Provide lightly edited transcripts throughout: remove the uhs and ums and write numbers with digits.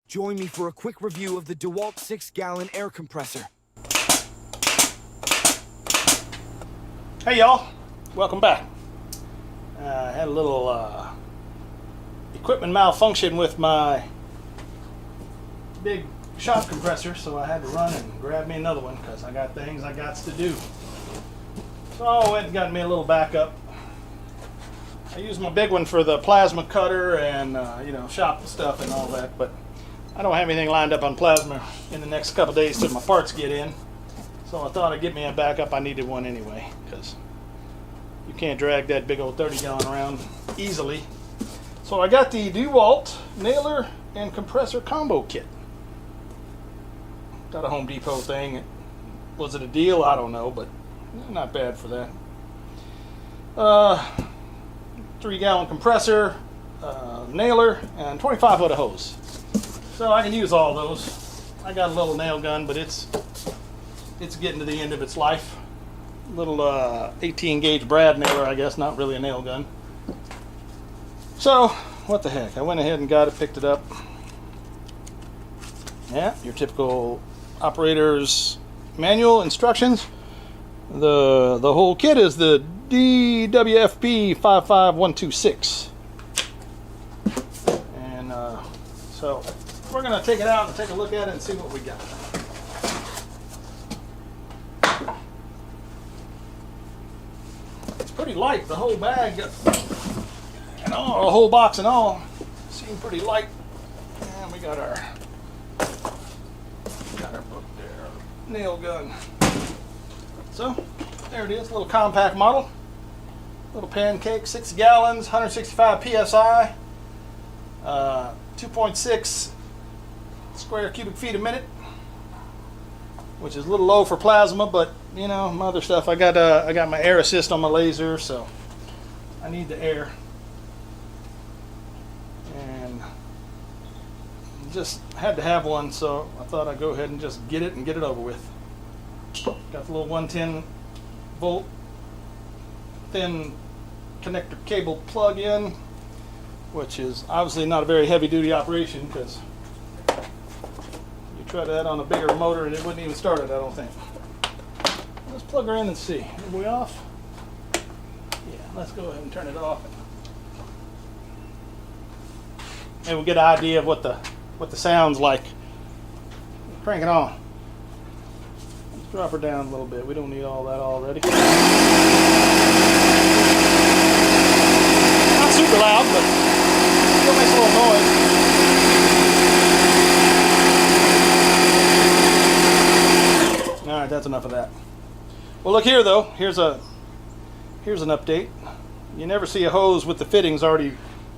Join me for a quick review of the DeWalt 6-gallon air compressor. Hey y'all, welcome back. I had a little equipment malfunction with my big shop compressor, so I had to run and grab me another one because I got things I got to do. So I went and got me a little backup. I used my big one for the plasma cutter and shop stuff and all that, but I don't have anything lined up on plasma in the next couple days till my parts get in. So I thought I'd get me a backup. I needed one anyway because you can't drag that big old 30-gallon around easily. So I got the DeWalt nailer and compressor combo kit. Got a Home Depot thing. Was it a deal? I don't know, but not bad for that. 3-gallon compressor, nailer, and 25-foot of hose. So I can use all those. I got a little nail gun, but it's getting to the end of its life. Little 18-gauge brad nailer, I guess, not really a nail gun. So, what the heck? I went ahead and got it, picked it up. Yeah, your typical operator's manual instructions. The whole kit is the DWFP 55126. And so we're going to take it out and take a look at it and see what we got. It's pretty light, the whole bag and all, the whole box and all seem pretty light. And we got our book there, nail gun. So there it is, a little compact model, little Pancake, 6 gallons, 165 psi, 2.6 square cubic feet a minute, which is a little low for plasma, but my other stuff. I got my air assist on my laser, so I need the air, and just had to have one, so I thought I'd go ahead and just get it and get it over with. Got the little 110 volt thin connector cable plug in, which is obviously not a very heavy duty operation because you try that on a bigger motor and it wouldn't even start it, I don't think. Let's plug her in and see. Are we off? Yeah, let's go ahead and turn it off. And we'll get an idea of what the sound's like. Crank it on. Let's drop her down a little bit. We don't need all that already. Not super loud, but still makes a little noise. Alright, that's enough of that. Well, look here though. Here's an update. You never see a hose with the fittings already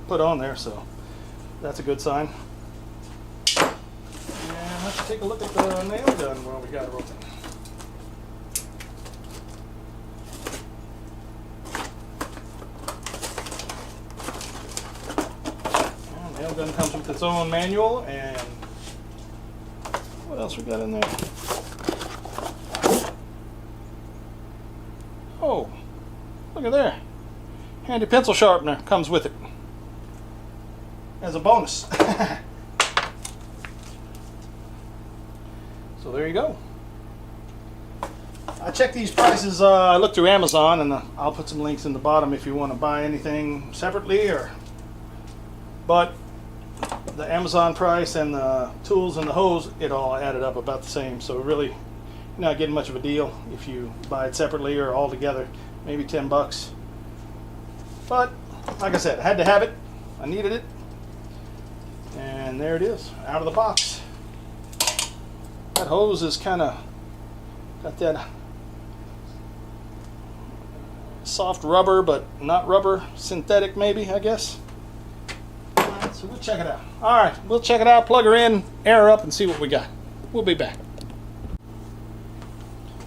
put on there, so that's a good sign. And let's take a look at the nail gun while we got it open. The nail gun comes with its own manual, and what else we got in there? Oh, look at there. Handy pencil sharpener comes with it as a bonus. So there you go. I checked these prices. I looked through Amazon, and I'll put some links in the bottom if you want to buy anything separately. But the Amazon price and the tools and the hose, it all added up about the same. So really, you're not getting much of a deal if you buy it separately or all together. Maybe $10. But like I said, I had to have it. I needed it. And there it is, out of the box. That hose is kind of got that soft rubber, but not rubber, synthetic maybe, I guess. Alright, so we'll check it out. Alright, we'll check it out, plug her in, air her up, and see what we got. We'll be back.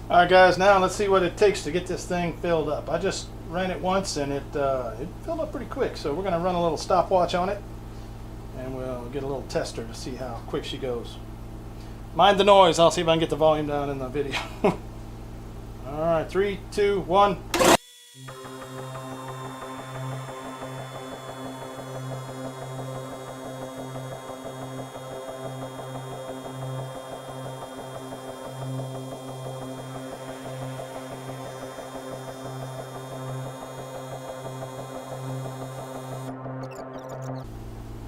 Alright guys, now let's see what it takes to get this thing filled up. I just ran it once and it filled up pretty quick, so we're going to run a little stopwatch on it and we'll get a little tester to see how quick she goes. Mind the noise. I'll see if I can get the volume down in the video. Alright, 3, 2, 1.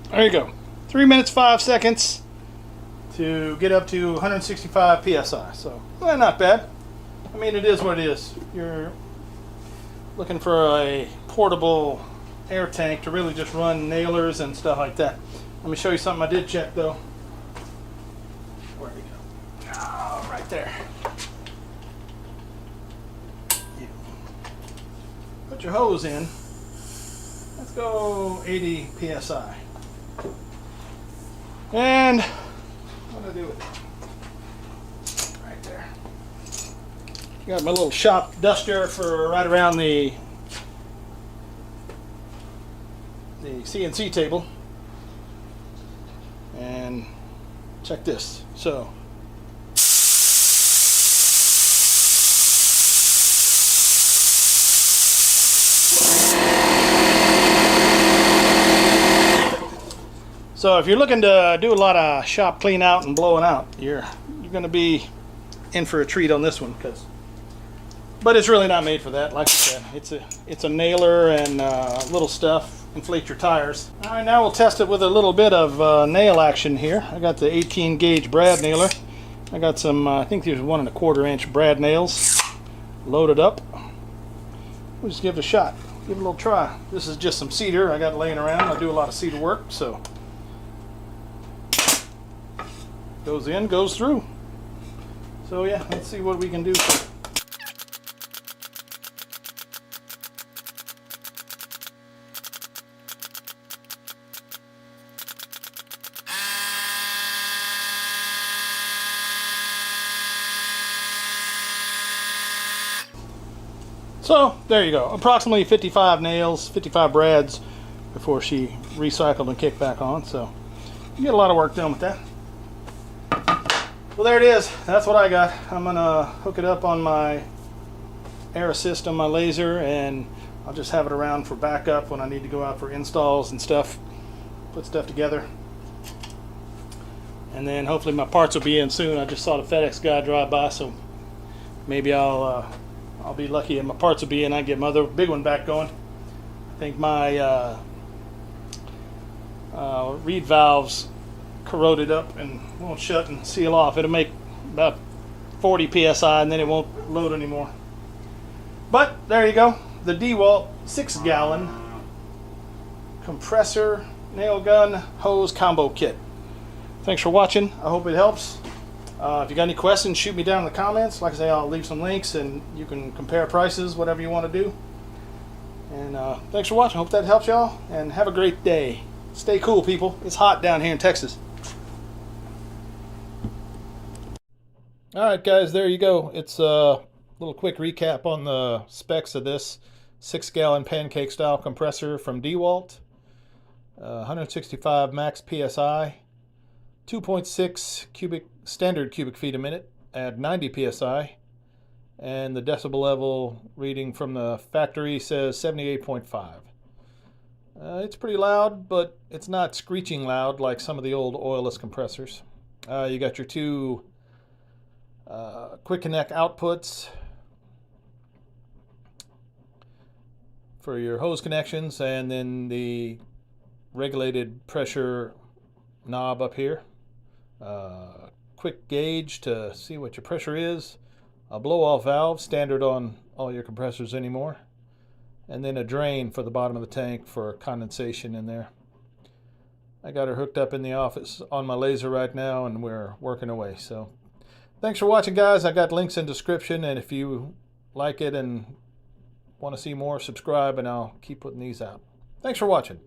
There you go. 3 minutes 5 seconds to get up to 165 psi. So, well, not bad. I mean, it is what it is. You're looking for a portable air tank to really just run nailers and stuff like that. Let me show you something I did check though. Where we go? Oh, right there. You put your hose in. Let's go 80 psi. And what do I do with it? Right there. Got my little shop duster for right around the CNC table. And check this. So if you're looking to do a lot of shop clean out and blowing out, you're going to be in for a treat on this one, but it's really not made for that. Like I said, it's a nailer and little stuff. Inflate your tires. All right, now we'll test it with a little bit of nail action here. I got the 18 gauge brad nailer. I got some, I think these are 1 1/4 inch brad nails loaded up. We'll just give it a shot. Give it a little try. This is just some cedar I got laying around. I do a lot of cedar work, so goes in, goes through. So yeah, let's see what we can do. So there you go, approximately 55 nails, 55 brads before she recycled and kicked back on. So you get a lot of work done with that. Well, there it is. That's what I got. I'm gonna hook it up on my air assist on my laser, and I'll just have it around for backup when I need to go out for installs and stuff, put stuff together. And then hopefully my parts will be in soon. I just saw the FedEx guy drive by, so maybe I'll be lucky and my parts will be in. I get my other big one back going. I think my reed valves corroded up and won't shut and seal off. It'll make about 40 psi and then it won't load anymore. But there you go, the DeWalt 6-gallon compressor nail gun hose combo kit. Thanks for watching. I hope it helps. If you got any questions, shoot me down in the comments. Like I say, I'll leave some links and you can compare prices, whatever you want to do. And thanks for watching. Hope that helps y'all, and have a great day. Stay cool, people. It's hot down here in Texas. Alright guys, there you go. It's a little quick recap on the specs of this 6-gallon pancake style compressor from DeWalt. 165 max PSI, 2.6 standard cubic feet a minute at 90 PSI, and the decibel level reading from the factory says 78.5. It's pretty loud, but it's not screeching loud like some of the old oilless compressors. You got your two quick connect outputs for your hose connections, and then the regulated pressure knob up here. Quick gauge to see what your pressure is. A blow-off valve, standard on all your compressors anymore. And then a drain for the bottom of the tank for condensation in there. I got her hooked up in the office on my laser right now, and we're working away. So thanks for watching, guys. I got links in the description, and if you like it and want to see more, subscribe, and I'll keep putting these out. Thanks for watching.